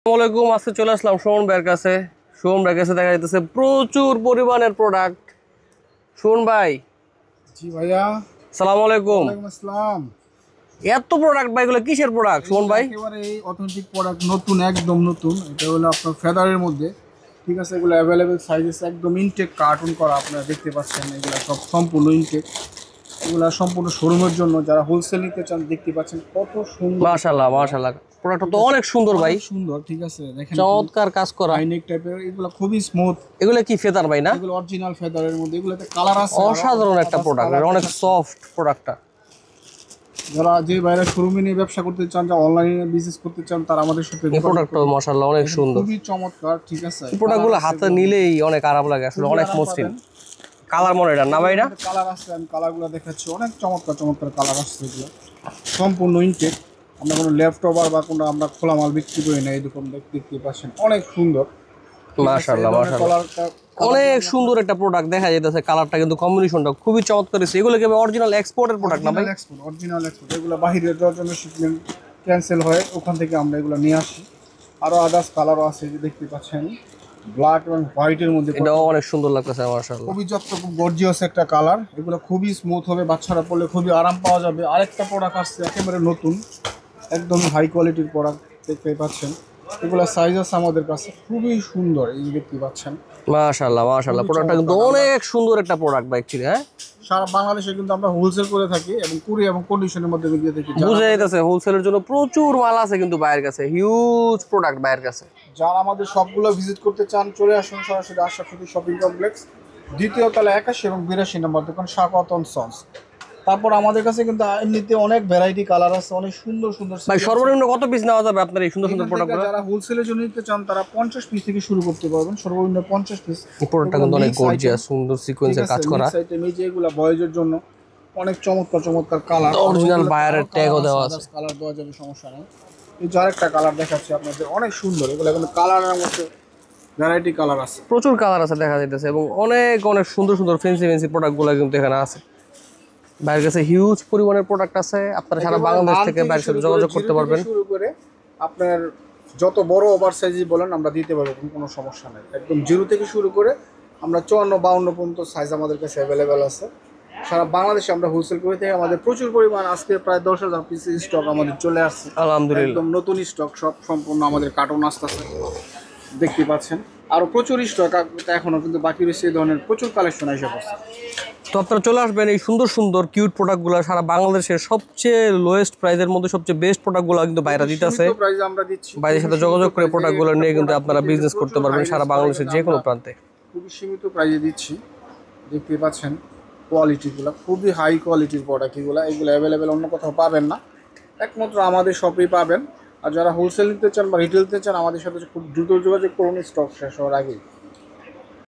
আসসালামু আলাইকুম। আজকে চলে আসলাম সুমন ভাইয়ের কাছে। সুমন ভাইয়ের কাছে দেখা যাইতেছে প্রচুর পরিমাণের প্রোডাক্ট। সুমন ভাই, জি ভাইয়া। আসসালামু আলাইকুম। ওয়ালাইকুম আসসালাম। এত প্রোডাক্ট ভাই, এগুলো কিসের প্রোডাক্ট সুমন ভাই? একেবারে এই অথেন্টিক প্রোডাক্ট, নতুন, একদম নতুন। এটা হলো আপনার ফেদারের মধ্যে, ঠিক আছে। এগুলো অ্যাভেলেবেল সাইজেস, একদম ইনটেক কার্টুন করা, আপনারা দেখতে পাচ্ছেন। এগুলো সব সম্পূর্ণ ইনটেক। এগুলো সম্পূর্ণ শোরুমের জন্য, যারা হোলসেল নিতে চান। দেখতে পাচ্ছেন কত সুন্দর, মাশাআল্লাহ মাশাআল্লাহ, প্রোডাক্টটা তো অনেক সুন্দর ভাই, অনেক সুন্দর, ঠিক আছে। দেখেন চমৎকার কাজ করা, হাইনেক টাইপের, এগুলো খুবই স্মুথ। এগুলো কি ফেদার ভাই না? এগুলো অরিজিনাল ফেদারের মধ্যে, এগুলোতে কালার আছে, অসাধারণ একটা প্রোডাক্ট, অনেক সফট প্রোডাক্টটা। যারা যে বাইরে শোরুমে নিয়ে ব্যবসা করতে চান, যা অনলাইনে বিজনেস করতে চান, তারা আমাদের সাথে এই প্রোডাক্টটা মাশাআল্লাহ অনেক সুন্দর, খুবই চমৎকার, ঠিক আছে। এই প্রোডাক্টগুলো হাতে নিলেই অনেক আরাম লাগে, আসলে অনেক মসৃণ। কালার মনে এটা না ভাই? না কালার আছে, আমি কালারগুলো দেখাচ্ছি। অনেক চমৎকার চমৎকার কালার আসছে, এগুলো সম্পূর্ণ ইনটেক। আমরা কোনো লেফট ওভার বা কোনো আমরা খোলা মাল বিক্রি করি না। এরকম দেখতে পাচ্ছেন, অনেক সুন্দর, মাশাআল্লাহ মাশাআল্লাহ, অনেক সুন্দর একটা প্রোডাক্ট দেখা যাইতেছে। কালারটা কিন্তু কম্বিনেশনটা খুবই চমৎকার হয়েছে। এগুলো কি অরিজিনাল এক্সপোর্টের প্রোডাক্ট না ভাই? Original export. এগুলো বাইরে যাওয়ার জন্য শিপমেন্ট ক্যান্সেল হয়, ওখান থেকে আমরা এগুলো নিয়ে আসি। আরও আদার্স কালারও আছে, যে দেখতে পাচ্ছেন ব্ল্যাক এবং হোয়াইটের মধ্যে। এটাও অনেক সুন্দর লাগতেছে মাশাআল্লাহ, খুবই খুব গর্জিয়াস একটা কালার। এগুলো খুবই স্মুথ হবে, বাচ্চারা পরলে খুবই আরাম পাওয়া যাবে। আরেকটা প্রোডাক্ট আসছে একেবারে নতুন, একদম হাই কোয়ালিটির প্রোডাক্ট, দেখতে পাচ্ছেন। এগুলো সাইজ আছে আমাদের কাছে, খুবই সুন্দর, এই যে দেখতে পাচ্ছেন। মাশাআল্লাহ মাশাআল্লাহ, প্রোডাক্টটা কিন্তু অনেক সুন্দর একটা প্রোডাক্ট ভাই অ্যাকচুয়ালি। হ্যাঁ, সারা বাংলাদেশে কিন্তু আমরা হোলসেল করে থাকি এবং কুরিয়ার এবং কন্ডিশনের মধ্যে দিয়ে থাকি। বুঝা যাইতেছে হোলসেলের জন্য প্রচুর মাল আছে কিন্তু বাইরের কাছে, হিউজ প্রোডাক্ট বাইরের কাছে। যারা আমাদের সবগুলো ভিজিট করতে চান, চলে আসুন সরাসরি আশরাফ শপিং কমপ্লেক্স, দ্বিতীয় তলা 81 এবং 82 নম্বর দোকান, শাকওয়াতন সন্স। তারপর আমাদের কাছে কিন্তু এমনিতে অনেক ভ্যারাইটি কালার আছে, অনেক সুন্দর সুন্দর। ভাই সর্বনিম্ন কত পিস নেওয়া যাবে আপনার এই সুন্দর সুন্দর প্রোডাক্টগুলো? যারা হোলসেলের জন্য নিতে চান, তারা 50 পিস থেকে শুরু করতে পারবেন, সর্বনিম্ন 50 পিস। এই প্রোডাক্টটা কিন্তু অনেক গর্জিয়াস, সুন্দর সিকোয়েন্সের কাজ করা। এই যে এগুলা বয়েজের জন্য অনেক চমৎকার চমৎকার কালার, অরিজিনাল বায়ারের ট্যাগও দেওয়া আছে। কালার দেওয়া যাবে, সমস্যা নেই। এই যে আরেকটা কালার দেখাচ্ছি আপনাদের, অনেক সুন্দর। এগুলো কিন্তু কালারের মধ্যে ভ্যারাইটি কালার আছে, প্রচুর কালার আছে দেখা যাইতেছে, এবং অনেক অনেক সুন্দর সুন্দর ফ্যান্সি ফ্যান্সি প্রোডাক্টগুলো কিন্তু এখানে আছে। বাইরের কাছে হিউজ পরিমাণের প্রোডাক্ট আছে, আপনারা সারা বাংলাদেশ থেকে বাইরের সাথে যোগাযোগ করতে পারবেন। শুরু করে আপনার যত বড় ওভার সাইজই বলেন, আমরা দিতে পারবো, কোনো সমস্যা নেই। একদম জিরো থেকে শুরু করে আমরা 54-52 পর্যন্ত সাইজ আমাদের কাছে অ্যাভেলেবেল আছে। সারা বাংলাদেশে আমরা হোলসেল করে থাকি। আমাদের প্রচুর পরিমাণ, আজকে প্রায় 10,000 পিস স্টক আমাদের চলে আসছে, আলহামদুলিল্লাহ, একদম নতুন স্টক, সব সম্পূর্ণ আমাদের কার্টুন আসতেছে, দেখতে পাচ্ছেন। আরও প্রচুর স্টক এখনও কিন্তু বাকি রয়েছে, এই ধরনের প্রচুর কালেকশন এসে পড়ছে। তো আপনারা চলে আসবেন, এই সুন্দর সুন্দর কিউট প্রোডাক্টগুলো সারা বাংলাদেশের সবচেয়ে লোয়েস্ট প্রাইসের মধ্যে সবচেয়ে বেস্ট প্রোডাক্টগুলো কিন্তু বাইরে দিতেছে। আমরা দিচ্ছি, বাইরের সাথে যোগাযোগ করে প্রোডাক্টগুলো নিয়ে কিন্তু আপনারা বিজনেস করতে পারবেন সারা বাংলাদেশের যে কোনো প্রান্তে। খুবই সীমিত প্রাইসে দিচ্ছি, দেখতে পাচ্ছেন। কোয়ালিটিগুলো খুবই হাই কোয়ালিটির প্রোডাক্ট, এগুলো অ্যাভেলেবেল অন্য কোথাও পাবেন না, একমাত্র আমাদের শপেই পাবেন। আর যারা হোলসেল নিতে চান বা রিটেল নিতে চান, আমাদের সাথে খুব দ্রুত যোগাযোগ করুন, স্টক শেষ হওয়ার আগেই।